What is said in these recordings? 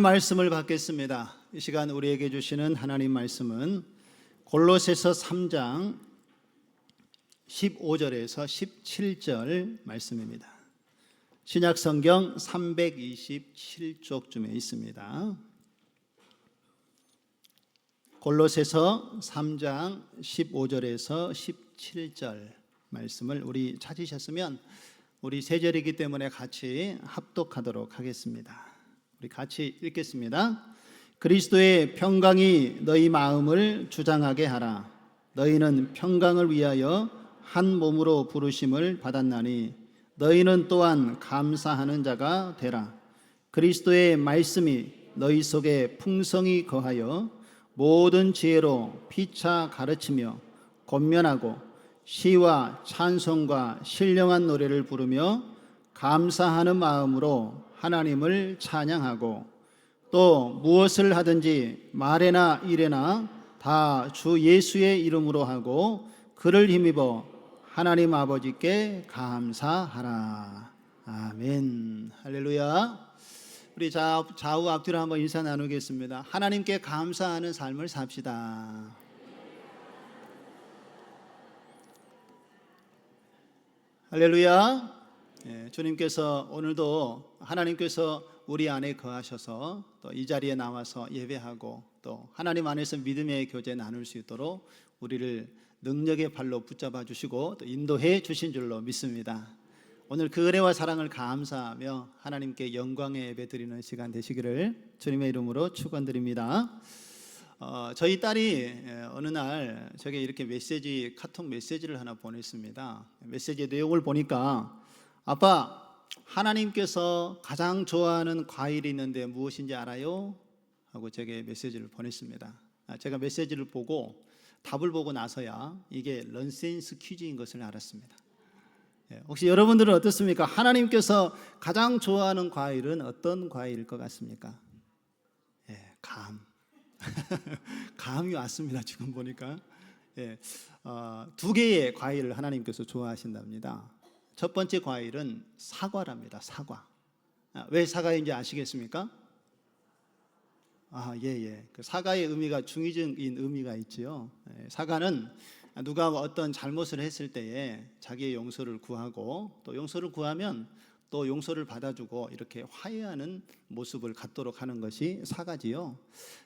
말씀을 받겠습니다. 이 시간 우리에게 주시는 하나님 말씀은 골로새서 3장 15절에서 17절 말씀입니다. 신약 성경 327쪽쯤에 있습니다. 골로새서 3장 15절에서 17절 말씀을 우리 찾으셨으면 우리 세 절이기 때문에 같이 합독하도록 하겠습니다. 우리 같이 읽겠습니다. 그리스도의 평강이 너희 마음을 주장하게 하라. 너희는 평강을 위하여 한 몸으로 부르심을 받았나니 너희는 또한 감사하는 자가 되라. 그리스도의 말씀이 너희 속에 풍성히 거하여 모든 지혜로 피차 가르치며 권면하고 시와 찬송과 신령한 노래를 부르며 감사하는 마음으로 하나님을 찬양하고 또 무엇을 하든지 말에나 일에나 다 주 예수의 이름으로 하고 그를 힘입어 하나님 아버지께 감사하라. 아멘. 할렐루야. 우리 좌우 앞뒤로 한번 인사 나누겠습니다. 하나님께 감사하는 삶을 삽시다. 할렐루야. 주님께서 오늘도 하나님께서 우리 안에 거하셔서 또 이 자리에 나와서 예배하고 또 하나님 안에서 믿음의 교제 나눌 수 있도록 우리를 능력의 발로 붙잡아 주시고 또 인도해 주신 줄로 믿습니다. 오늘 그 은혜와 사랑을 감사하며 하나님께 영광의 예배 드리는 시간 되시기를 주님의 이름으로 축원드립니다. 저희 딸이 어느 날 저에게 이렇게 카톡 메시지를 하나 보냈습니다. 메시지의 내용을 보니까 아빠, 하나님께서 가장 좋아하는 과일이 있는데 무엇인지 알아요? 하고 제게 메시지를 보냈습니다. 제가 메시지를 보고 답을 보고 나서야 이게 넌센스 퀴즈인 것을 알았습니다. 혹시 여러분들은 어떻습니까? 하나님께서 가장 좋아하는 과일은 어떤 과일일 것 같습니까? 감. 감이 왔습니다. 지금 보니까 두 개의 과일을 하나님께서 좋아하신답니다. 첫 번째 과일은 사과랍니다. 사과. 왜 사과인지 아시겠습니까? 그 사과의 의미가 중의적인 의미가 있지요. 사과는 누가 어떤 잘못을 했을 때에 자기의 용서를 구하고 또 용서를 구하면 또 용서를 받아주고 이렇게 화해하는 모습을 갖도록 하는 것이 사과지요.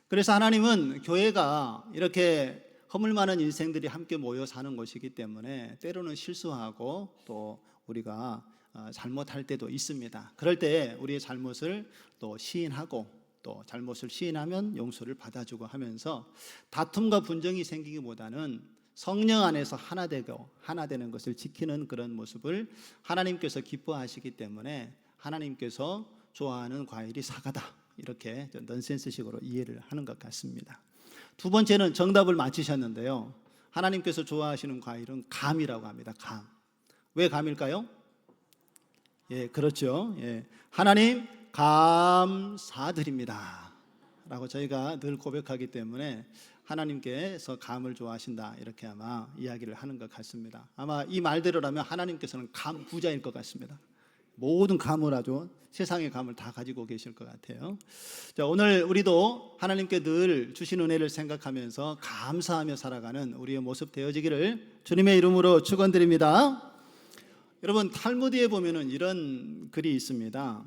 그래서 하나님은 교회가 이렇게 허물 많은 인생들이 함께 모여 사는 것이기 때문에 때로는 실수하고 또 우리가 잘못할 때도 있습니다. 그럴 때 우리의 잘못을 또 시인하고 또 잘못을 시인하면 용서를 받아주고 하면서 다툼과 분쟁이 생기기보다는 성령 안에서 하나 되는 것을 지키는 그런 모습을 하나님께서 기뻐하시기 때문에 하나님께서 좋아하는 과일이 사과다. 이렇게 넌센스식으로 이해를 하는 것 같습니다. 두 번째는 정답을 맞히셨는데요. 하나님께서 좋아하시는 과일은 감이라고 합니다. 감. 왜 감일까요? 그렇죠. 하나님 감사드립니다 라고 저희가 늘 고백하기 때문에 하나님께서 감을 좋아하신다 이렇게 아마 이야기를 하는 것 같습니다. 아마 이 말대로라면 하나님께서는 감 부자일 것 같습니다. 모든 감을 아주 세상의 감을 다 가지고 계실 것 같아요. 자, 오늘 우리도 하나님께 늘 주신 은혜를 생각하면서 감사하며 살아가는 우리의 모습 되어지기를 주님의 이름으로 축원드립니다. 여러분, 탈무드에 보면은 이런 글이 있습니다.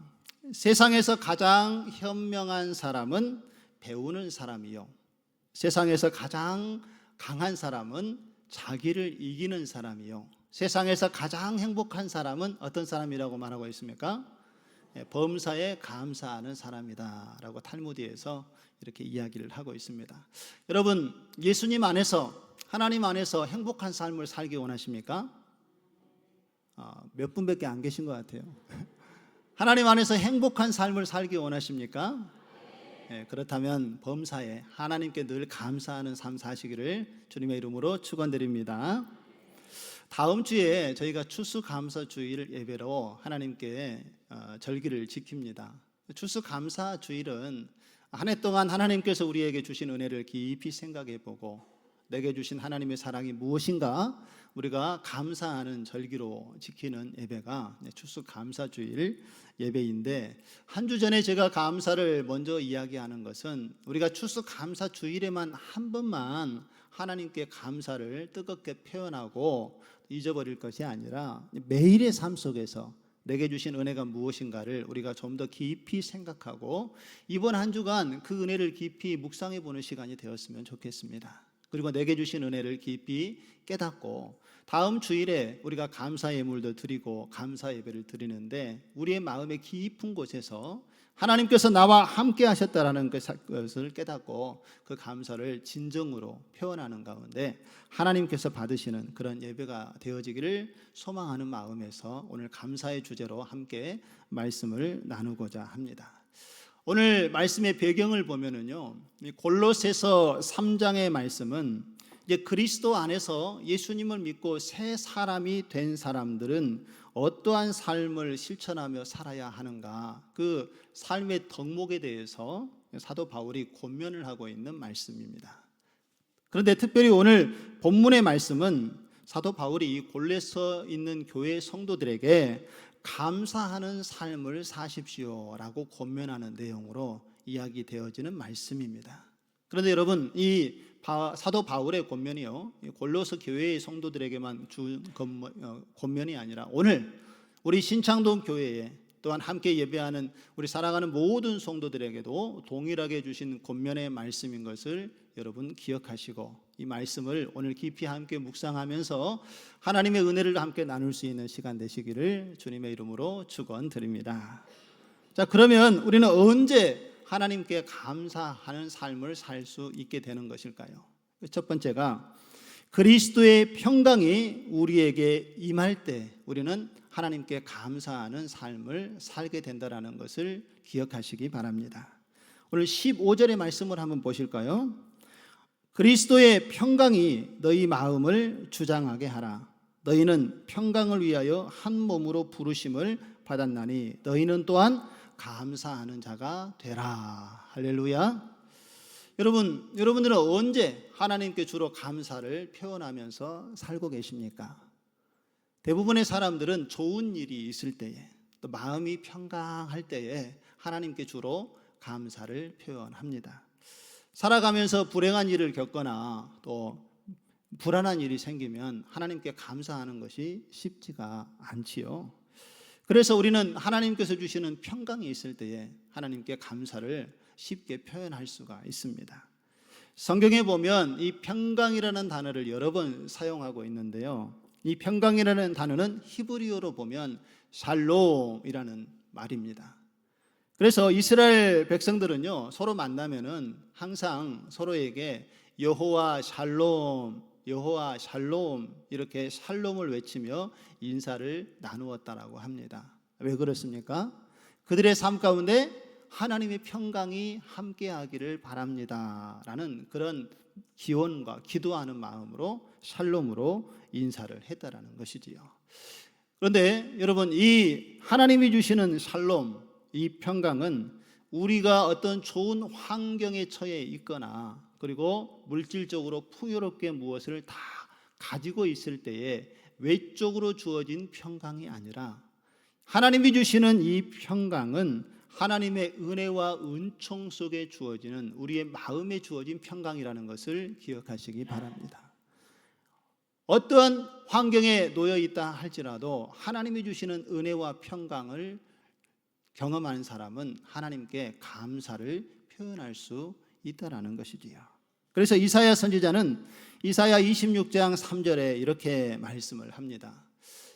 세상에서 가장 현명한 사람은 배우는 사람이요, 세상에서 가장 강한 사람은 자기를 이기는 사람이요, 세상에서 가장 행복한 사람은 어떤 사람이라고 말하고 있습니까? 범사에 감사하는 사람이다 라고 탈무드에서 이렇게 이야기를 하고 있습니다. 여러분, 예수님 안에서, 하나님 안에서 행복한 삶을 살기 원하십니까? 몇 분밖에 안 계신 것 같아요. 하나님 안에서 행복한 삶을 살기 원하십니까? 그렇다면 범사에 하나님께 늘 감사하는 삶 사시기를 주님의 이름으로 축원드립니다. 다음 주에 저희가 추수감사주일 예배로 하나님께 절기를 지킵니다. 추수감사주일은 한 해 동안 하나님께서 우리에게 주신 은혜를 깊이 생각해 보고 내게 주신 하나님의 사랑이 무엇인가 우리가 감사하는 절기로 지키는 예배가 추수감사주일 예배인데, 한 주 전에 제가 감사를 먼저 이야기하는 것은 우리가 추수감사주일에만 한 번만 하나님께 감사를 뜨겁게 표현하고 잊어버릴 것이 아니라 매일의 삶 속에서 내게 주신 은혜가 무엇인가를 우리가 좀 더 깊이 생각하고 이번 한 주간 그 은혜를 깊이 묵상해 보는 시간이 되었으면 좋겠습니다. 그리고 내게 주신 은혜를 깊이 깨닫고 다음 주일에 우리가 감사 예물도 드리고 감사 예배를 드리는데, 우리의 마음의 깊은 곳에서 하나님께서 나와 함께 하셨다라는 것을 깨닫고 그 감사를 진정으로 표현하는 가운데 하나님께서 받으시는 그런 예배가 되어지기를 소망하는 마음에서 오늘 감사의 주제로 함께 말씀을 나누고자 합니다. 오늘 말씀의 배경을 보면은요, 골로새서 3장의 말씀은 이제 그리스도 안에서 예수님을 믿고 새 사람이 된 사람들은 어떠한 삶을 실천하며 살아야 하는가, 그 삶의 덕목에 대해서 사도 바울이 권면을 하고 있는 말씀입니다. 그런데 특별히 오늘 본문의 말씀은 사도 바울이 이 골로새 있는 교회 성도들에게 감사하는 삶을 사십시오라고 권면하는 내용으로 이야기되어지는 말씀입니다. 그런데 여러분, 이 사도 바울의 권면이요, 골로새 교회의 성도들에게만 준 권면이 아니라 오늘 우리 신창동 교회에 또한 함께 예배하는 우리 사랑하는 모든 성도들에게도 동일하게 주신 권면의 말씀인 것을 여러분 기억하시고, 이 말씀을 오늘 깊이 함께 묵상하면서 하나님의 은혜를 함께 나눌 수 있는 시간 되시기를 주님의 이름으로 축원드립니다. 자, 그러면 우리는 언제 하나님께 감사하는 삶을 살 수 있게 되는 것일까요? 첫 번째가 그리스도의 평강이 우리에게 임할 때 우리는 하나님께 감사하는 삶을 살게 된다는 것을 기억하시기 바랍니다. 오늘 15절의 말씀을 한번 보실까요? 그리스도의 평강이 너희 마음을 주장하게 하라. 너희는 평강을 위하여 한 몸으로 부르심을 받았나니 너희는 또한 감사하는 자가 되라. 할렐루야. 여러분들은 언제 하나님께 주로 감사를 표현하면서 살고 계십니까? 대부분의 사람들은 좋은 일이 있을 때에, 또 마음이 평강할 때에 하나님께 주로 감사를 표현합니다. 살아가면서 불행한 일을 겪거나 또 불안한 일이 생기면 하나님께 감사하는 것이 쉽지가 않지요. 그래서 우리는 하나님께서 주시는 평강이 있을 때에 하나님께 감사를 쉽게 표현할 수가 있습니다. 성경에 보면 이 평강이라는 단어를 여러 번 사용하고 있는데요, 이 평강이라는 단어는 히브리어로 보면 샬롬이라는 말입니다. 그래서 이스라엘 백성들은요, 서로 만나면은 항상 서로에게 여호와 샬롬, 여호와 샬롬, 이렇게 샬롬을 외치며 인사를 나누었다라고 합니다. 왜 그렇습니까? 그들의 삶 가운데 하나님의 평강이 함께하기를 바랍니다 라는 그런 기원과 기도하는 마음으로 샬롬으로 인사를 했다라는 것이지요. 그런데 여러분, 이 하나님이 주시는 샬롬, 이 평강은 우리가 어떤 좋은 환경에 처해 있거나 그리고 물질적으로 풍요롭게 무엇을 다 가지고 있을 때에 외적으로 주어진 평강이 아니라, 하나님이 주시는 이 평강은 하나님의 은혜와 은총 속에 주어지는 우리의 마음에 주어진 평강이라는 것을 기억하시기 바랍니다. 어떠한 환경에 놓여 있다 할지라도 하나님이 주시는 은혜와 평강을 경험하는 사람은 하나님께 감사를 표현할 수 있다라는 것이지요. 그래서 이사야 선지자는 이사야 26장 3절에 이렇게 말씀을 합니다.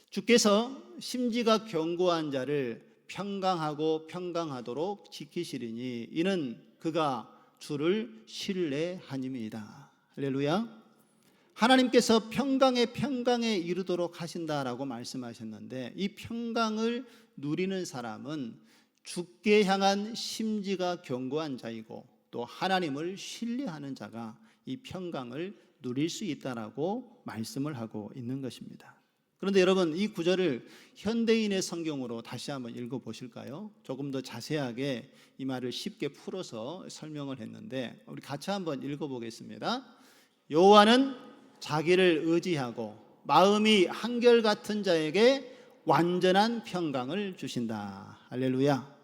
주께서 심지가 견고한 자를 평강하고 평강하도록 지키시리니 이는 그가 주를 신뢰하님이다. 할렐루야. 하나님께서 평강에 이르도록 하신다라고 말씀하셨는데, 이 평강을 누리는 사람은 주께 향한 심지가 견고한 자이고 또 하나님을 신뢰하는 자가 이 평강을 누릴 수 있다라고 말씀을 하고 있는 것입니다. 그런데 여러분, 이 구절을 현대인의 성경으로 다시 한번 읽어보실까요? 조금 더 자세하게 이 말을 쉽게 풀어서 설명을 했는데 우리 같이 한번 읽어보겠습니다. 여호와는 자기를 의지하고 마음이 한결같은 자에게 완전한 평강을 주신다. 할렐루야.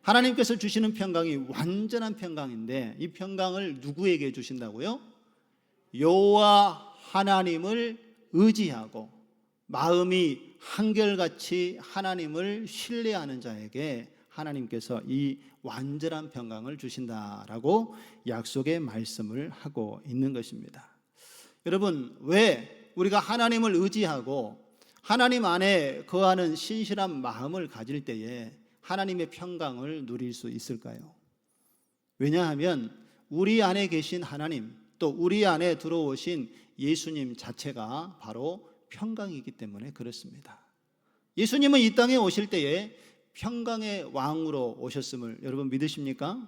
하나님께서 주시는 평강이 완전한 평강인데 이 평강을 누구에게 주신다고요? 여호와 하나님을 의지하고 마음이 한결같이 하나님을 신뢰하는 자에게 하나님께서 이 완전한 평강을 주신다라고 약속의 말씀을 하고 있는 것입니다. 여러분, 왜 우리가 하나님을 의지하고 하나님 안에 거하는 신실한 마음을 가질 때에 하나님의 평강을 누릴 수 있을까요? 왜냐하면 우리 안에 계신 하나님, 또 우리 안에 들어오신 예수님 자체가 바로 평강이기 때문에 그렇습니다. 예수님은 이 땅에 오실 때에 평강의 왕으로 오셨음을 여러분 믿으십니까?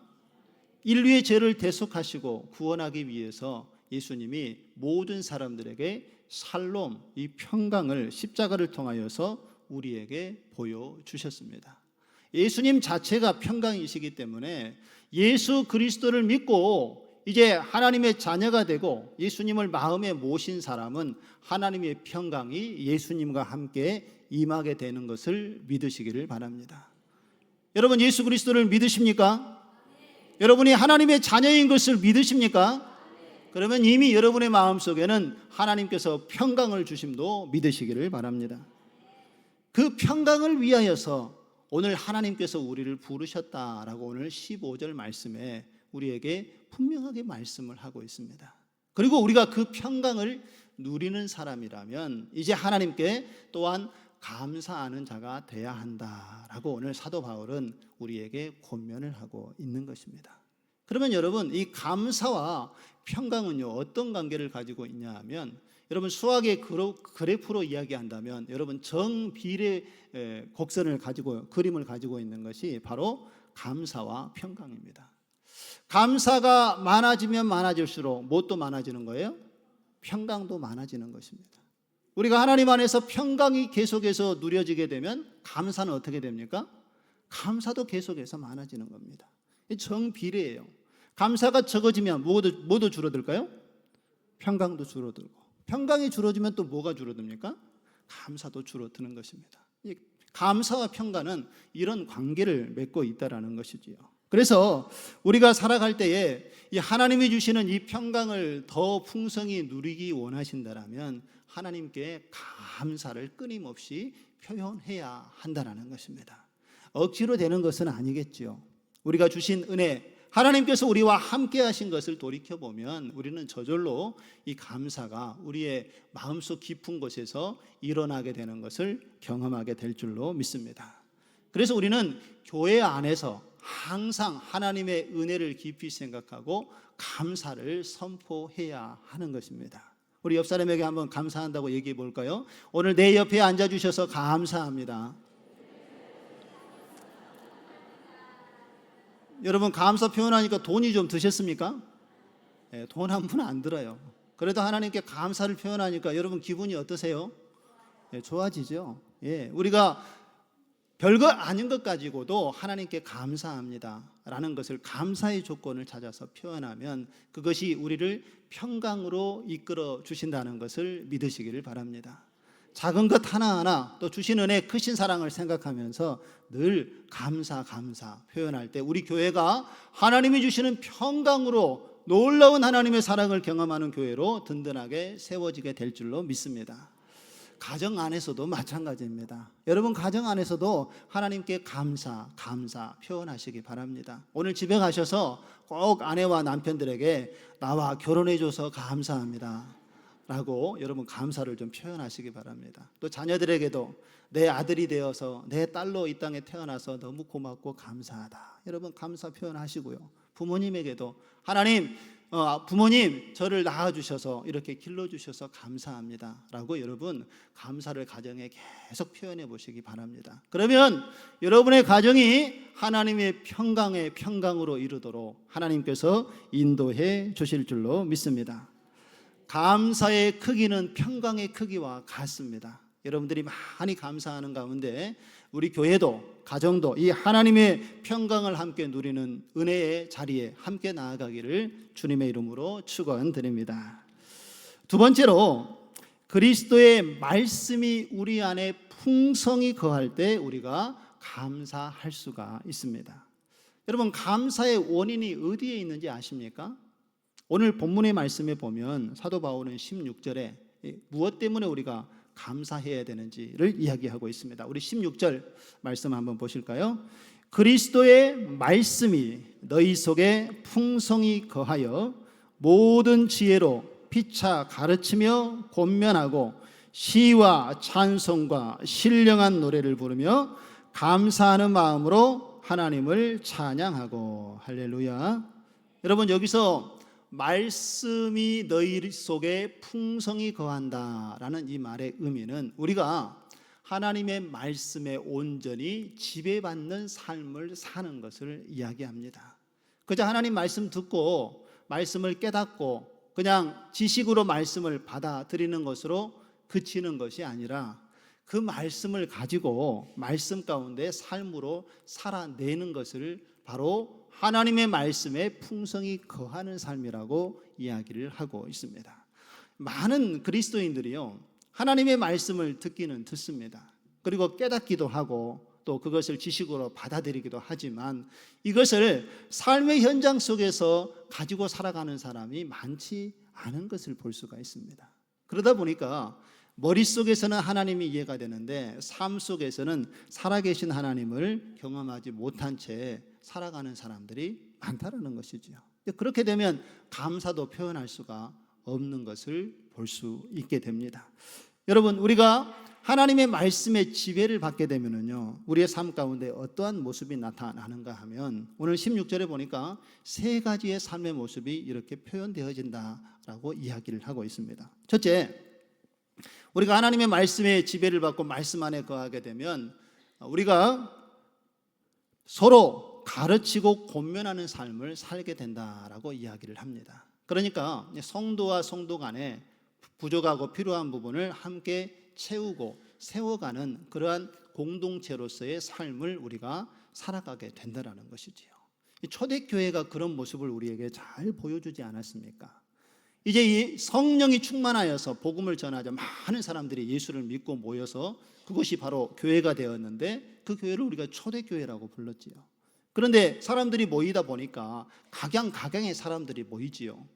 인류의 죄를 대속하시고 구원하기 위해서 예수님이 모든 사람들에게 샬롬, 이 평강을 십자가를 통하여서 우리에게 보여주셨습니다. 예수님 자체가 평강이시기 때문에 예수 그리스도를 믿고 이제 하나님의 자녀가 되고 예수님을 마음에 모신 사람은 하나님의 평강이 예수님과 함께 임하게 되는 것을 믿으시기를 바랍니다. 여러분, 예수 그리스도를 믿으십니까? 여러분이 하나님의 자녀인 것을 믿으십니까? 그러면 이미 여러분의 마음속에는 하나님께서 평강을 주심도 믿으시기를 바랍니다. 그 평강을 위하여서 오늘 하나님께서 우리를 부르셨다라고 오늘 15절 말씀에 우리에게 분명하게 말씀을 하고 있습니다. 그리고 우리가 그 평강을 누리는 사람이라면 이제 하나님께 또한 감사하는 자가 되어야 한다라고 오늘 사도 바울은 우리에게 권면을 하고 있는 것입니다. 그러면 여러분, 이 감사와 평강은요 어떤 관계를 가지고 있냐 하면, 여러분 수학의 그래프로 이야기한다면 여러분 정비례 곡선을 가지고 그림을 가지고 있는 것이 바로 감사와 평강입니다. 감사가 많아지면 많아질수록 무엇도 많아지는 거예요? 평강도 많아지는 것입니다. 우리가 하나님 안에서 평강이 계속해서 누려지게 되면 감사는 어떻게 됩니까? 감사도 계속해서 많아지는 겁니다. 정비례예요. 감사가 적어지면 뭐도 줄어들까요? 평강도 줄어들고, 평강이 줄어지면 또 뭐가 줄어듭니까? 감사도 줄어드는 것입니다. 감사와 평강은 이런 관계를 맺고 있다라는 것이지요. 그래서 우리가 살아갈 때에 이 하나님이 주시는 이 평강을 더 풍성히 누리기 원하신다라면 하나님께 감사를 끊임없이 표현해야 한다는 것입니다. 억지로 되는 것은 아니겠죠. 우리가 주신 은혜, 하나님께서 우리와 함께 하신 것을 돌이켜보면 우리는 저절로 이 감사가 우리의 마음속 깊은 곳에서 일어나게 되는 것을 경험하게 될 줄로 믿습니다. 그래서 우리는 교회 안에서 항상 하나님의 은혜를 깊이 생각하고 감사를 선포해야 하는 것입니다. 우리 옆 사람에게 한번 감사한다고 얘기해 볼까요? 오늘 내 옆에 앉아주셔서 감사합니다. 여러분, 감사 표현하니까 돈이 좀 드셨습니까? 네, 돈 한 푼 안 들어요. 그래도 하나님께 감사를 표현하니까 여러분 기분이 어떠세요? 네, 좋아지죠. 예, 우리가 별거 아닌 것 가지고도 하나님께 감사합니다 라는 것을 감사의 조건을 찾아서 표현하면 그것이 우리를 평강으로 이끌어 주신다는 것을 믿으시기를 바랍니다. 작은 것 하나하나 또 주신 은혜 크신 사랑을 생각하면서 늘 감사 표현할 때 우리 교회가 하나님이 주시는 평강으로 놀라운 하나님의 사랑을 경험하는 교회로 든든하게 세워지게 될 줄로 믿습니다. 가정 안에서도 마찬가지입니다. 여러분 가정 안에서도 하나님께 감사 표현하시기 바랍니다. 오늘 집에 가셔서 꼭 아내와 남편들에게 나와 결혼해줘서 감사합니다 라고 여러분 감사를 좀 표현하시기 바랍니다. 또 자녀들에게도 내 아들이 되어서 내 딸로 이 땅에 태어나서 너무 고맙고 감사하다, 여러분 감사 표현하시고요. 부모님에게도 하나님 부모님 저를 낳아주셔서 이렇게 길러주셔서 감사합니다 라고 여러분 감사를 가정에 계속 표현해 보시기 바랍니다. 그러면 여러분의 가정이 하나님의 평강의 평강으로 이르도록 하나님께서 인도해 주실 줄로 믿습니다. 감사의 크기는 평강의 크기와 같습니다. 여러분들이 많이 감사하는 가운데 우리 교회도 가정도 이 하나님의 평강을 함께 누리는 은혜의 자리에 함께 나아가기를 주님의 이름으로 축원드립니다. 두 번째로 그리스도의 말씀이 우리 안에 풍성히 거할 때 우리가 감사할 수가 있습니다. 여러분, 감사의 원인이 어디에 있는지 아십니까? 오늘 본문의 말씀에 보면 사도 바울은 16절에 무엇 때문에 우리가 감사해야 되는지를 이야기하고 있습니다. 우리 16절 말씀 한번 보실까요? 그리스도의 말씀이 너희 속에 풍성히 거하여 모든 지혜로 피차 가르치며 권면하고 시와 찬송과 신령한 노래를 부르며 감사하는 마음으로 하나님을 찬양하고. 할렐루야. 여러분, 여기서 말씀이 너희 속에 풍성히 거한다라는 이 말의 의미는 우리가 하나님의 말씀에 온전히 지배받는 삶을 사는 것을 이야기합니다. 그저 하나님 말씀 듣고 말씀을 깨닫고 그냥 지식으로 말씀을 받아들이는 것으로 그치는 것이 아니라 그 말씀을 가지고 말씀 가운데 삶으로 살아내는 것을 바로 하나님의 말씀에 풍성히 거하는 삶이라고 이야기를 하고 있습니다. 많은 그리스도인들이요, 하나님의 말씀을 듣기는 듣습니다. 그리고 깨닫기도 하고 또 그것을 지식으로 받아들이기도 하지만 이것을 삶의 현장 속에서 가지고 살아가는 사람이 많지 않은 것을 볼 수가 있습니다. 그러다 보니까 머릿속에서는 하나님이 이해가 되는데 삶 속에서는 살아계신 하나님을 경험하지 못한 채 살아가는 사람들이 많다라는 것이지요. 그렇게 되면 감사도 표현할 수가 없는 것을 볼 수 있게 됩니다. 여러분, 우리가 하나님의 말씀에 지배를 받게 되면요, 우리의 삶 가운데 어떠한 모습이 나타나는가 하면 오늘 16절에 보니까 세 가지의 삶의 모습이 이렇게 표현되어진다라고 이야기를 하고 있습니다. 첫째, 우리가 하나님의 말씀에 지배를 받고 말씀 안에 거하게 되면 우리가 서로 가르치고 권면하는 삶을 살게 된다라고 이야기를 합니다. 그러니까 성도와 성도 간에 부족하고 필요한 부분을 함께 채우고 세워가는 그러한 공동체로서의 삶을 우리가 살아가게 된다는 것이지요. 초대교회가 그런 모습을 우리에게 잘 보여주지 않았습니까? 이제 이 성령이 충만하여서 복음을 전하자 많은 사람들이 예수를 믿고 모여서 그것이 바로 교회가 되었는데 그 교회를 우리가 초대교회라고 불렀지요. 그런데 사람들이 모이다 보니까 각양각양의 사람들이 모이지요.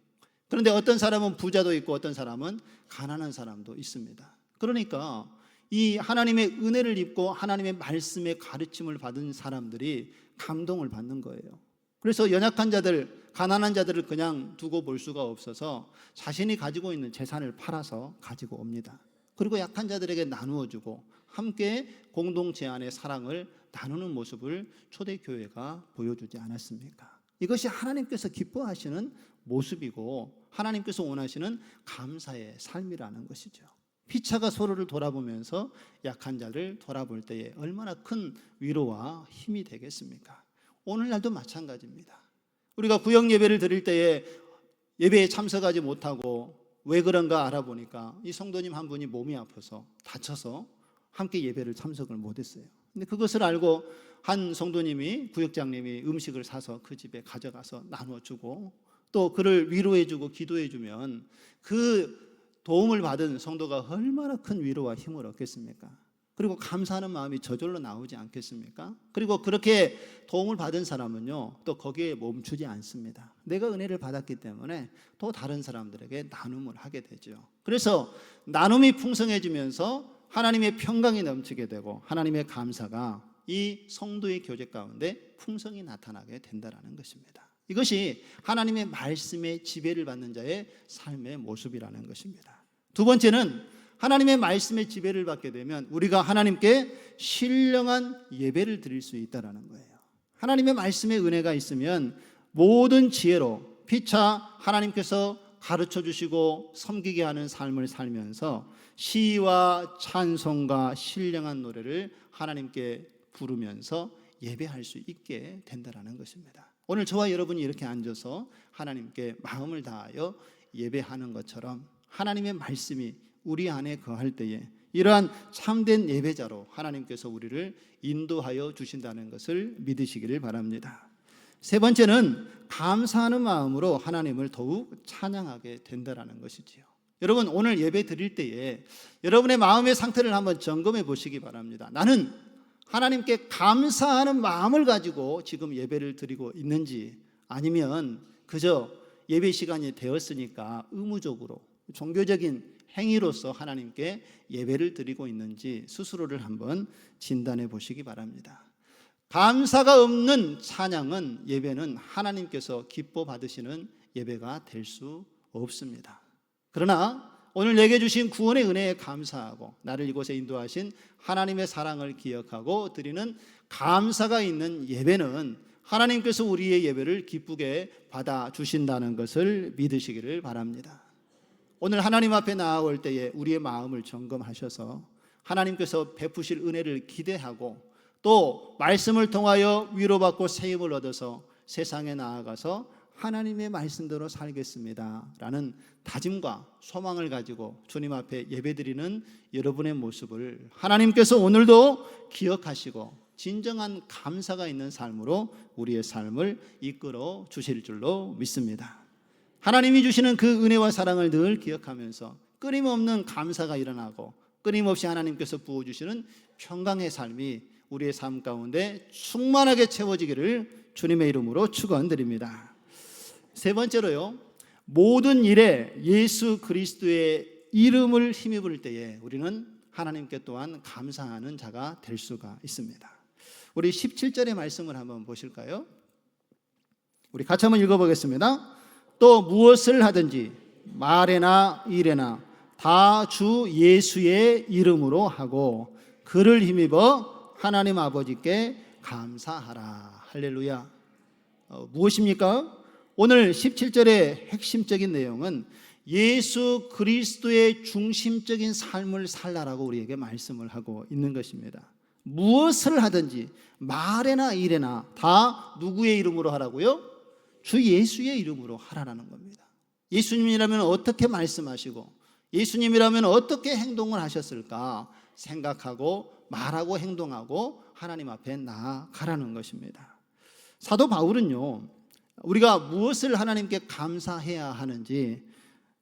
그런데 어떤 사람은 부자도 있고 어떤 사람은 가난한 사람도 있습니다. 그러니까 이 하나님의 은혜를 입고 하나님의 말씀의 가르침을 받은 사람들이 감동을 받는 거예요. 그래서 연약한 자들, 가난한 자들을 그냥 두고 볼 수가 없어서 자신이 가지고 있는 재산을 팔아서 가지고 옵니다. 그리고 약한 자들에게 나누어 주고 함께 공동체 안의 사랑을 나누는 모습을 초대교회가 보여주지 않았습니까? 이것이 하나님께서 기뻐하시는 모습이고 하나님께서 원하시는 감사의 삶이라는 것이죠. 피차가 서로를 돌아보면서 약한 자를 돌아볼 때에 얼마나 큰 위로와 힘이 되겠습니까? 오늘날도 마찬가지입니다. 우리가 구역 예배를 드릴 때에 예배에 참석하지 못하고 왜 그런가 알아보니까 이 성도님 한 분이 몸이 아파서 다쳐서 함께 예배를 참석을 못했어요. 근데 그것을 알고 한 성도님이, 구역장님이 음식을 사서 그 집에 가져가서 나눠주고 또 그를 위로해주고 기도해주면 그 도움을 받은 성도가 얼마나 큰 위로와 힘을 얻겠습니까? 그리고 감사하는 마음이 저절로 나오지 않겠습니까? 그리고 그렇게 도움을 받은 사람은요, 또 거기에 멈추지 않습니다. 내가 은혜를 받았기 때문에 또 다른 사람들에게 나눔을 하게 되죠. 그래서 나눔이 풍성해지면서 하나님의 평강이 넘치게 되고 하나님의 감사가 이 성도의 교제 가운데 풍성히 나타나게 된다는 것입니다. 이것이 하나님의 말씀에 지배를 받는 자의 삶의 모습이라는 것입니다. 두 번째는 하나님의 말씀에 지배를 받게 되면 우리가 하나님께 신령한 예배를 드릴 수 있다는 거예요. 하나님의 말씀에 은혜가 있으면 모든 지혜로 피차 하나님께서 가르쳐 주시고 섬기게 하는 삶을 살면서 시와 찬송과 신령한 노래를 하나님께 부르면서 예배할 수 있게 된다는 것입니다. 오늘 저와 여러분이 이렇게 앉아서 하나님께 마음을 다하여 예배하는 것처럼 하나님의 말씀이 우리 안에 거할 때에 이러한 참된 예배자로 하나님께서 우리를 인도하여 주신다는 것을 믿으시기를 바랍니다. 세 번째는 감사하는 마음으로 하나님을 더욱 찬양하게 된다는 것이지요. 여러분 오늘 예배 드릴 때에 여러분의 마음의 상태를 한번 점검해 보시기 바랍니다. 나는 하나님께 감사하는 마음을 가지고 지금 예배를 드리고 있는지, 아니면 그저 예배 시간이 되었으니까 의무적으로 종교적인 행위로서 하나님께 예배를 드리고 있는지 스스로를 한번 진단해 보시기 바랍니다. 감사가 없는 찬양은, 예배는 하나님께서 기뻐 받으시는 예배가 될 수 없습니다. 그러나 오늘 내게 주신 구원의 은혜에 감사하고 나를 이곳에 인도하신 하나님의 사랑을 기억하고 드리는 감사가 있는 예배는 하나님께서 우리의 예배를 기쁘게 받아주신다는 것을 믿으시기를 바랍니다. 오늘 하나님 앞에 나아올 때에 우리의 마음을 점검하셔서 하나님께서 베푸실 은혜를 기대하고 또 말씀을 통하여 위로받고 세임을 얻어서 세상에 나아가서 하나님의 말씀대로 살겠습니다 라는 다짐과 소망을 가지고 주님 앞에 예배드리는 여러분의 모습을 하나님께서 오늘도 기억하시고 진정한 감사가 있는 삶으로 우리의 삶을 이끌어 주실 줄로 믿습니다. 하나님이 주시는 그 은혜와 사랑을 늘 기억하면서 끊임없는 감사가 일어나고 끊임없이 하나님께서 부어주시는 평강의 삶이 우리의 삶 가운데 충만하게 채워지기를 주님의 이름으로 축원드립니다. 세 번째로요, 모든 일에 예수 그리스도의 이름을 힘입을 때에 우리는 하나님께 또한 감사하는 자가 될 수가 있습니다. 우리 17절의 말씀을 한번 보실까요? 우리 같이 한번 읽어보겠습니다. 또 무엇을 하든지 말에나 일에나 다 주 예수의 이름으로 하고 그를 힘입어 하나님 아버지께 감사하라. 할렐루야. 무엇입니까? 오늘 17절의 핵심적인 내용은 예수 그리스도의 중심적인 삶을 살라라고 우리에게 말씀을 하고 있는 것입니다. 무엇을 하든지 말에나 일에나 다 누구의 이름으로 하라고요? 주 예수의 이름으로 하라는 겁니다. 예수님이라면 어떻게 말씀하시고 예수님이라면 어떻게 행동을 하셨을까 생각하고 말하고 행동하고 하나님 앞에 나아가라는 것입니다. 사도 바울은요, 우리가 무엇을 하나님께 감사해야 하는지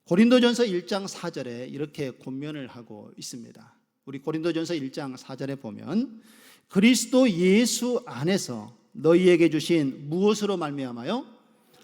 고린도전서 1장 4절에 이렇게 권면을 하고 있습니다. 우리 고린도전서 1장 4절에 보면 그리스도 예수 안에서 너희에게 주신 무엇으로 말미암아요?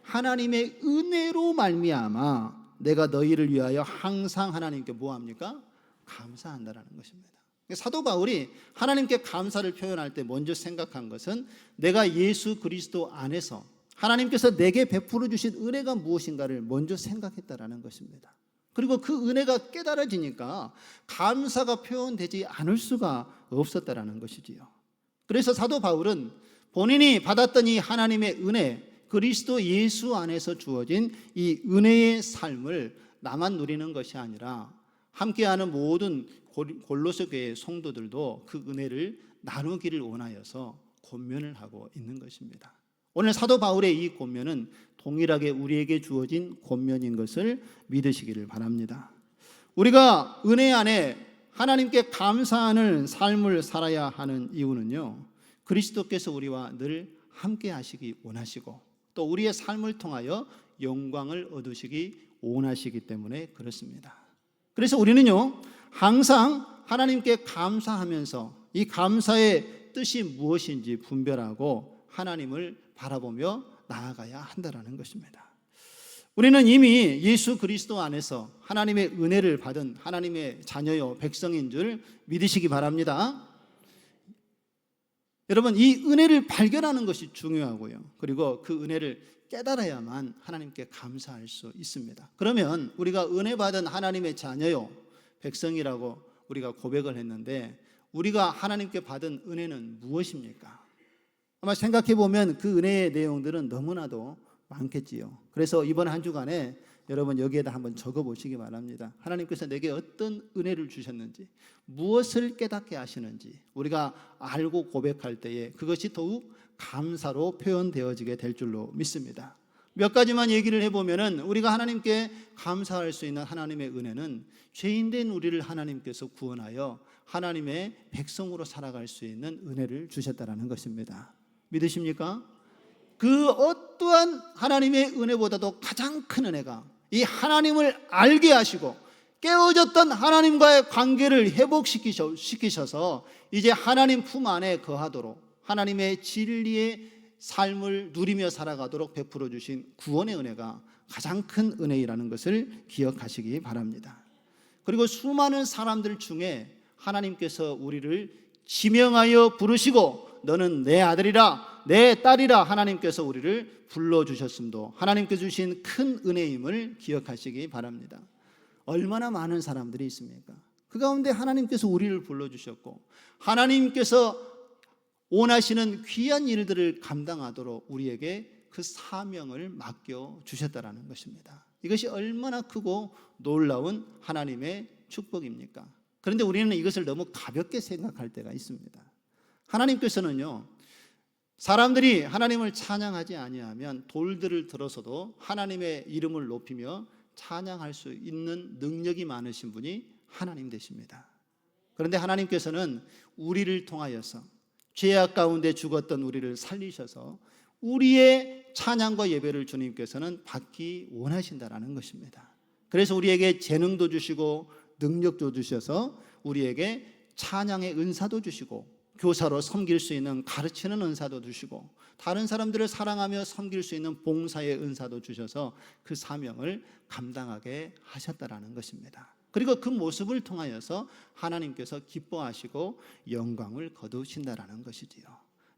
하나님의 은혜로 말미암아 내가 너희를 위하여 항상 하나님께 뭐합니까? 감사한다라는 것입니다. 사도 바울이 하나님께 감사를 표현할 때 먼저 생각한 것은 내가 예수 그리스도 안에서 하나님께서 내게 베풀어 주신 은혜가 무엇인가를 먼저 생각했다라는 것입니다. 그리고 그 은혜가 깨달아지니까 감사가 표현되지 않을 수가 없었다라는 것이지요. 그래서 사도 바울은 본인이 받았던 이 하나님의 은혜, 그리스도 예수 안에서 주어진 이 은혜의 삶을 나만 누리는 것이 아니라 함께하는 모든 골로새 교회의 성도들도 그 은혜를 나누기를 원하여서 권면을 하고 있는 것입니다. 오늘 사도 바울의 이 권면은 동일하게 우리에게 주어진 권면인 것을 믿으시기를 바랍니다. 우리가 은혜 안에 하나님께 감사하는 삶을 살아야 하는 이유는요, 그리스도께서 우리와 늘 함께 하시기 원하시고 또 우리의 삶을 통하여 영광을 얻으시기 원하시기 때문에 그렇습니다. 그래서 우리는요, 항상 하나님께 감사하면서 이 감사의 뜻이 무엇인지 분별하고 하나님을 바라보며 나아가야 한다는 것입니다. 우리는 이미 예수 그리스도 안에서 하나님의 은혜를 받은 하나님의 자녀요 백성인 줄 믿으시기 바랍니다. 여러분, 이 은혜를 발견하는 것이 중요하고요, 그리고 그 은혜를 깨달아야만 하나님께 감사할 수 있습니다. 그러면 우리가 은혜 받은 하나님의 자녀요 백성이라고 우리가 고백을 했는데 우리가 하나님께 받은 은혜는 무엇입니까? 아마 생각해 보면 그 은혜의 내용들은 너무나도 많겠지요. 그래서 이번 한 주간에 여러분 여기에다 한번 적어 보시기 바랍니다. 하나님께서 내게 어떤 은혜를 주셨는지, 무엇을 깨닫게 하시는지 우리가 알고 고백할 때에 그것이 더욱 감사로 표현되어지게 될 줄로 믿습니다. 몇 가지만 얘기를 해보면은 우리가 하나님께 감사할 수 있는 하나님의 은혜는 죄인된 우리를 하나님께서 구원하여 하나님의 백성으로 살아갈 수 있는 은혜를 주셨다라는 것입니다. 믿으십니까? 그 어떠한 하나님의 은혜보다도 가장 큰 은혜가 이 하나님을 알게 하시고 깨어졌던 하나님과의 관계를 회복시키셔서 이제 하나님 품 안에 거하도록 하나님의 진리의 삶을 누리며 살아가도록 베풀어 주신 구원의 은혜가 가장 큰 은혜이라는 것을 기억하시기 바랍니다. 그리고 수많은 사람들 중에 하나님께서 우리를 지명하여 부르시고 너는 내 아들이라 내 딸이라 하나님께서 우리를 불러주셨음도 하나님께서 주신 큰 은혜임을 기억하시기 바랍니다. 얼마나 많은 사람들이 있습니까? 그 가운데 하나님께서 우리를 불러주셨고 하나님께서 원하시는 귀한 일들을 감당하도록 우리에게 그 사명을 맡겨주셨다는 것입니다. 이것이 얼마나 크고 놀라운 하나님의 축복입니까? 그런데 우리는 이것을 너무 가볍게 생각할 때가 있습니다. 하나님께서는요, 사람들이 하나님을 찬양하지 아니하면 돌들을 들어서도 하나님의 이름을 높이며 찬양할 수 있는 능력이 많으신 분이 하나님 되십니다. 그런데 하나님께서는 우리를 통하여서 죄악 가운데 죽었던 우리를 살리셔서 우리의 찬양과 예배를 주님께서는 받기 원하신다라는 것입니다. 그래서 우리에게 재능도 주시고 능력도 주셔서 우리에게 찬양의 은사도 주시고 교사로 섬길 수 있는 가르치는 은사도 주시고 다른 사람들을 사랑하며 섬길 수 있는 봉사의 은사도 주셔서 그 사명을 감당하게 하셨다라는 것입니다. 그리고 그 모습을 통하여서 하나님께서 기뻐하시고 영광을 거두신다라는 것이지요.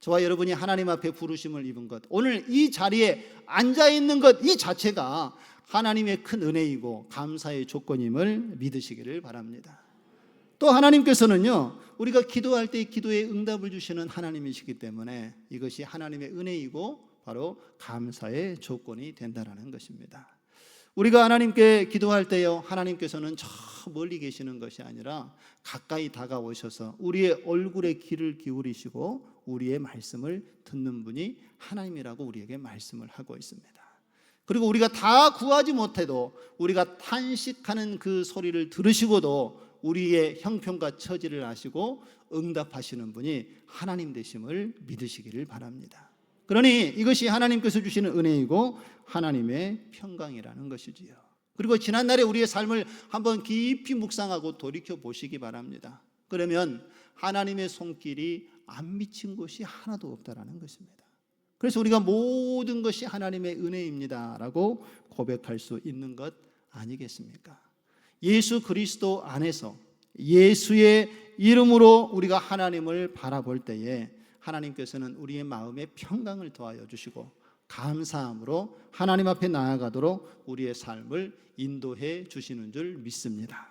저와 여러분이 하나님 앞에 부르심을 입은 것, 오늘 이 자리에 앉아 있는 것 이 자체가 하나님의 큰 은혜이고 감사의 조건임을 믿으시기를 바랍니다. 또 하나님께서는요, 우리가 기도할 때 기도에 응답을 주시는 하나님이시기 때문에 이것이 하나님의 은혜이고 바로 감사의 조건이 된다는 것입니다. 우리가 하나님께 기도할 때요, 하나님께서는 저 멀리 계시는 것이 아니라 가까이 다가오셔서 우리의 얼굴에 귀를 기울이시고 우리의 말씀을 듣는 분이 하나님이라고 우리에게 말씀을 하고 있습니다. 그리고 우리가 다 구하지 못해도 우리가 탄식하는 그 소리를 들으시고도 우리의 형편과 처지를 아시고 응답하시는 분이 하나님 되심을 믿으시기를 바랍니다. 그러니 이것이 하나님께서 주시는 은혜이고 하나님의 평강이라는 것이지요. 그리고 지난날에 우리의 삶을 한번 깊이 묵상하고 돌이켜 보시기 바랍니다. 그러면 하나님의 손길이 안 미친 곳이 하나도 없다라는 것입니다. 그래서 우리가 모든 것이 하나님의 은혜입니다라고 고백할 수 있는 것 아니겠습니까? 예수 그리스도 안에서 예수의 이름으로 우리가 하나님을 바라볼 때에 하나님께서는 우리의 마음에 평강을 더하여 주시고 감사함으로 하나님 앞에 나아가도록 우리의 삶을 인도해 주시는 줄 믿습니다.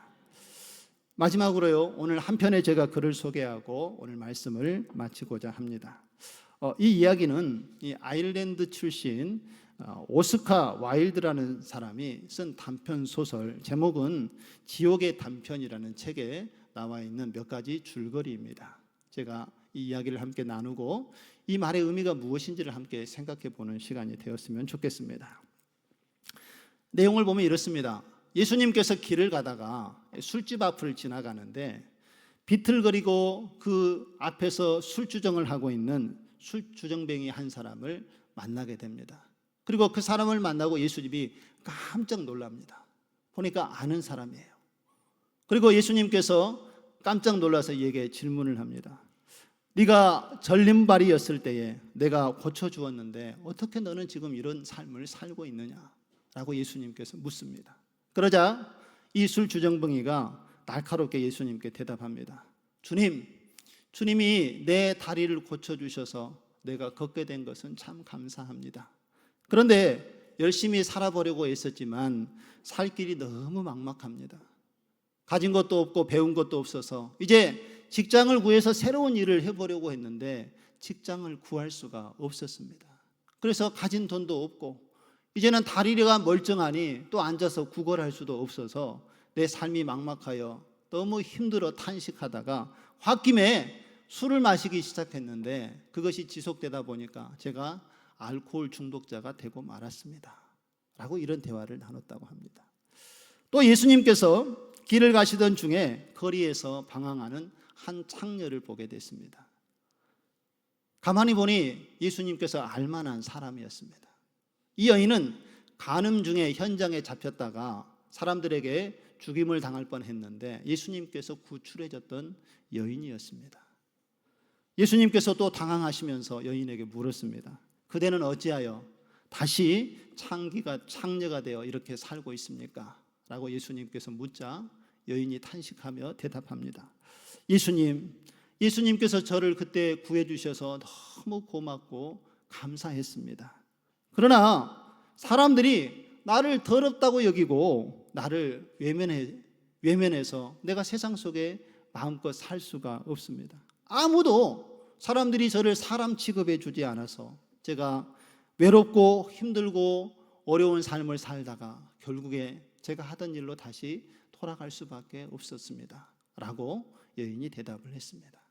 마지막으로요, 오늘 한편에 제가 글을 소개하고 오늘 말씀을 마치고자 합니다. 이 이야기는 이 아일랜드 출신 오스카 와일드라는 사람이 쓴 단편 소설, 제목은 지옥의 단편이라는 책에 나와 있는 몇 가지 줄거리입니다. 제가 이 이야기를 함께 나누고 이 말의 의미가 무엇인지를 함께 생각해 보는 시간이 되었으면 좋겠습니다. 내용을 보면 이렇습니다. 예수님께서 길을 가다가 술집 앞을 지나가는데 비틀거리고 그 앞에서 술주정을 하고 있는 술주정뱅이 한 사람을 만나게 됩니다. 그리고 그 사람을 만나고 예수님이 깜짝 놀랍니다. 보니까 아는 사람이에요. 그리고 예수님께서 깜짝 놀라서 얘에게 질문을 합니다. 네가 절림발이었을 때에 내가 고쳐주었는데 어떻게 너는 지금 이런 삶을 살고 있느냐? 라고 예수님께서 묻습니다. 그러자 이 술주정뱅이가 날카롭게 예수님께 대답합니다. 주님이 내 다리를 고쳐주셔서 내가 걷게 된 것은 참 감사합니다. 그런데 열심히 살아보려고 애썼지만 살 길이 너무 막막합니다. 가진 것도 없고 배운 것도 없어서 이제 직장을 구해서 새로운 일을 해보려고 했는데 직장을 구할 수가 없었습니다. 그래서 가진 돈도 없고 이제는 다리가 멀쩡하니 또 앉아서 구걸할 수도 없어서 내 삶이 막막하여 너무 힘들어 탄식하다가 홧김에 술을 마시기 시작했는데 그것이 지속되다 보니까 제가 알코올 중독자가 되고 말았습니다. 라고 이런 대화를 나눴다고 합니다. 또 예수님께서 길을 가시던 중에 거리에서 방황하는 한 창녀를 보게 됐습니다. 가만히 보니 예수님께서 알만한 사람이었습니다. 이 여인은 간음 중에 현장에 잡혔다가 사람들에게 죽임을 당할 뻔했는데 예수님께서 구출해줬던 여인이었습니다. 예수님께서 또 당황하시면서 여인에게 물었습니다. 그대는 어찌하여 다시 창녀가 되어 이렇게 살고 있습니까? 라고 예수님께서 묻자 여인이 탄식하며 대답합니다. 예수님께서 저를 그때 구해주셔서 너무 고맙고 감사했습니다. 그러나 사람들이 나를 더럽다고 여기고 나를 외면해서 내가 세상 속에 마음껏 살 수가 없습니다. 아무도 사람들이 저를 사람 취급해 주지 않아서 제가 외롭고 힘들고 어려운 삶을 살다가 결국에 제가 하던 일로 다시 돌아갈 수밖에 없었습니다. 라고 여인이 대답을 했습니다.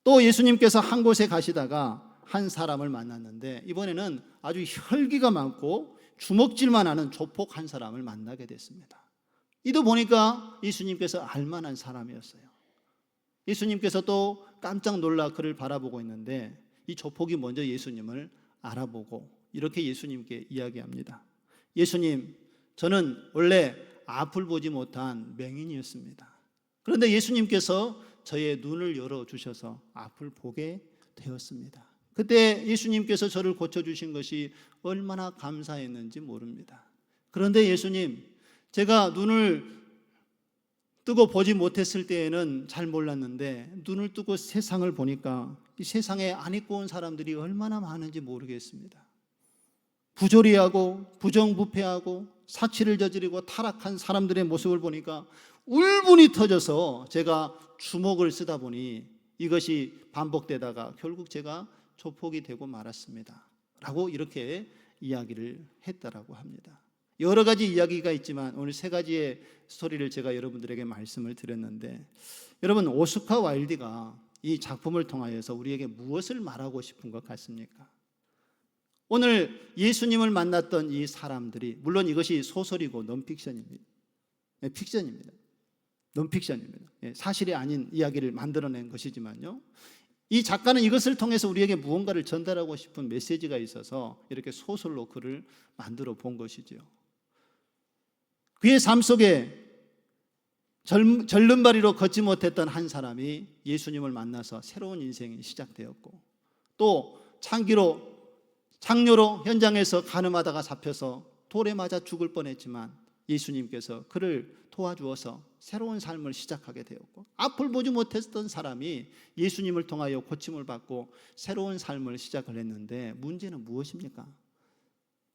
또 예수님께서 한 곳에 가시다가 한 사람을 만났는데 이번에는 아주 혈기가 많고 주먹질만 하는 조폭 한 사람을 만나게 됐습니다. 이도 보니까 예수님께서 알만한 사람이었어요. 예수님께서 또 깜짝 놀라 그를 바라보고 있는데 이 조폭이 먼저 예수님을 알아보고 이렇게 예수님께 이야기합니다. 예수님, 저는 원래 앞을 보지 못한 맹인이었습니다. 그런데 예수님께서 저의 눈을 열어주셔서 앞을 보게 되었습니다. 그때 예수님께서 저를 고쳐주신 것이 얼마나 감사했는지 모릅니다. 그런데 예수님, 제가 눈을 뜨고 보지 못했을 때에는 잘 몰랐는데 눈을 뜨고 세상을 보니까 이 세상에 안 입고 온 사람들이 얼마나 많은지 모르겠습니다. 부조리하고 부정부패하고 사치를 저지르고 타락한 사람들의 모습을 보니까 울분이 터져서 제가 주먹을 쓰다 보니 이것이 반복되다가 결국 제가 조폭이 되고 말았습니다. 라고 이렇게 이야기를 했다라고 합니다. 여러 가지 이야기가 있지만 오늘 세 가지의 스토리를 제가 여러분들에게 말씀을 드렸는데 여러분, 오스카 와일드가 이 작품을 통하여서 우리에게 무엇을 말하고 싶은 것 같습니까? 오늘 예수님을 만났던 이 사람들이, 물론 이것이 소설이고 논픽션입니다. 픽션입니다. 논픽션입니다. 사실이 아닌 이야기를 만들어낸 것이지만요, 이 작가는 이것을 통해서 우리에게 무언가를 전달하고 싶은 메시지가 있어서 이렇게 소설로 글을 만들어 본 것이지요. 그의 삶 속에 절름발이로 걷지 못했던 한 사람이 예수님을 만나서 새로운 인생이 시작되었고, 또 창녀로 현장에서 간음하다가 잡혀서 돌에 맞아 죽을 뻔했지만 예수님께서 그를 도와주어서 새로운 삶을 시작하게 되었고, 앞을 보지 못했던 사람이 예수님을 통하여 고침을 받고 새로운 삶을 시작을 했는데 문제는 무엇입니까?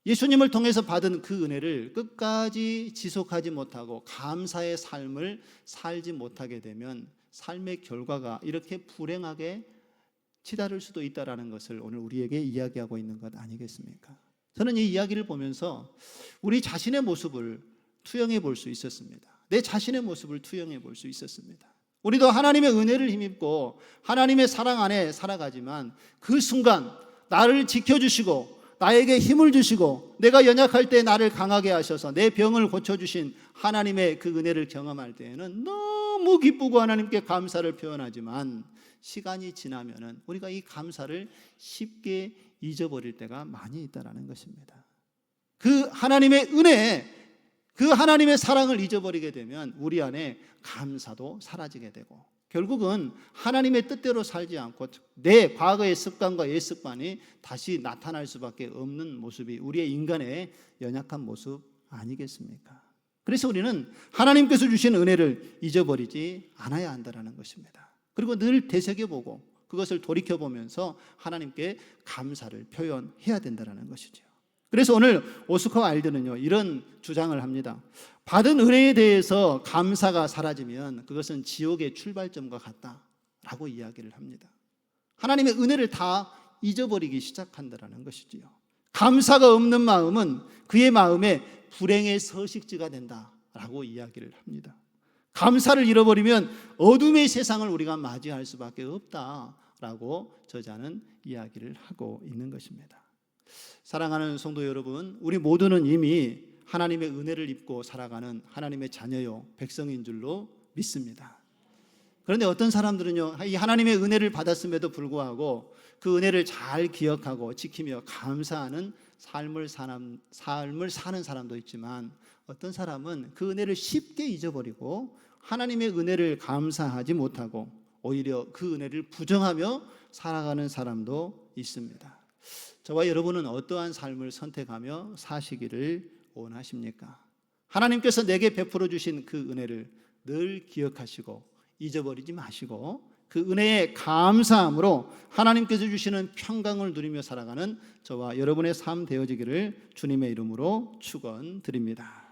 예수님을 통해서 받은 그 은혜를 끝까지 지속하지 못하고 감사의 삶을 살지 못하게 되면 삶의 결과가 이렇게 불행하게 치달을 수도 있다는 것을 오늘 우리에게 이야기하고 있는 것 아니겠습니까? 저는 이 이야기를 보면서 우리 자신의 모습을 투영해 볼 수 있었습니다. 내 자신의 모습을 투영해 볼 수 있었습니다. 우리도 하나님의 은혜를 힘입고 하나님의 사랑 안에 살아가지만 그 순간 나를 지켜주시고 나에게 힘을 주시고 내가 연약할 때 나를 강하게 하셔서 내 병을 고쳐주신 하나님의 그 은혜를 경험할 때에는 너무 기쁘고 하나님께 감사를 표현하지만 시간이 지나면은 우리가 이 감사를 쉽게 잊어버릴 때가 많이 있다는 것입니다. 그 하나님의 은혜, 그 하나님의 사랑을 잊어버리게 되면 우리 안에 감사도 사라지게 되고 결국은 하나님의 뜻대로 살지 않고 내 과거의 습관과 옛 습관이 다시 나타날 수밖에 없는 모습이 우리의 인간의 연약한 모습 아니겠습니까? 그래서 우리는 하나님께서 주신 은혜를 잊어버리지 않아야 한다는 것입니다. 그리고 늘 되새겨보고 그것을 돌이켜보면서 하나님께 감사를 표현해야 된다는 것이죠. 그래서 오늘 오스카 와일드는요, 이런 주장을 합니다. 받은 은혜에 대해서 감사가 사라지면 그것은 지옥의 출발점과 같다라고 이야기를 합니다. 하나님의 은혜를 다 잊어버리기 시작한다는 것이지요. 감사가 없는 마음은 그의 마음에 불행의 서식지가 된다라고 이야기를 합니다. 감사를 잃어버리면 어둠의 세상을 우리가 맞이할 수밖에 없다라고 저자는 이야기를 하고 있는 것입니다. 사랑하는 성도 여러분, 우리 모두는 이미 하나님의 은혜를 입고 살아가는 하나님의 자녀요 백성인 줄로 믿습니다. 그런데 어떤 사람들은요, 이 하나님의 은혜를 받았음에도 불구하고 그 은혜를 잘 기억하고 지키며 감사하는 삶을 사는 사람도 있지만, 어떤 사람은 그 은혜를 쉽게 잊어버리고 하나님의 은혜를 감사하지 못하고 오히려 그 은혜를 부정하며 살아가는 사람도 있습니다. 저와 여러분은 어떠한 삶을 선택하며 사시기를 원하십니까? 하나님께서 내게 베풀어 주신 그 은혜를 늘 기억하시고 잊어버리지 마시고 그 은혜에 감사함으로 하나님께서 주시는 평강을 누리며 살아가는 저와 여러분의 삶 되어지기를 주님의 이름으로 축원드립니다.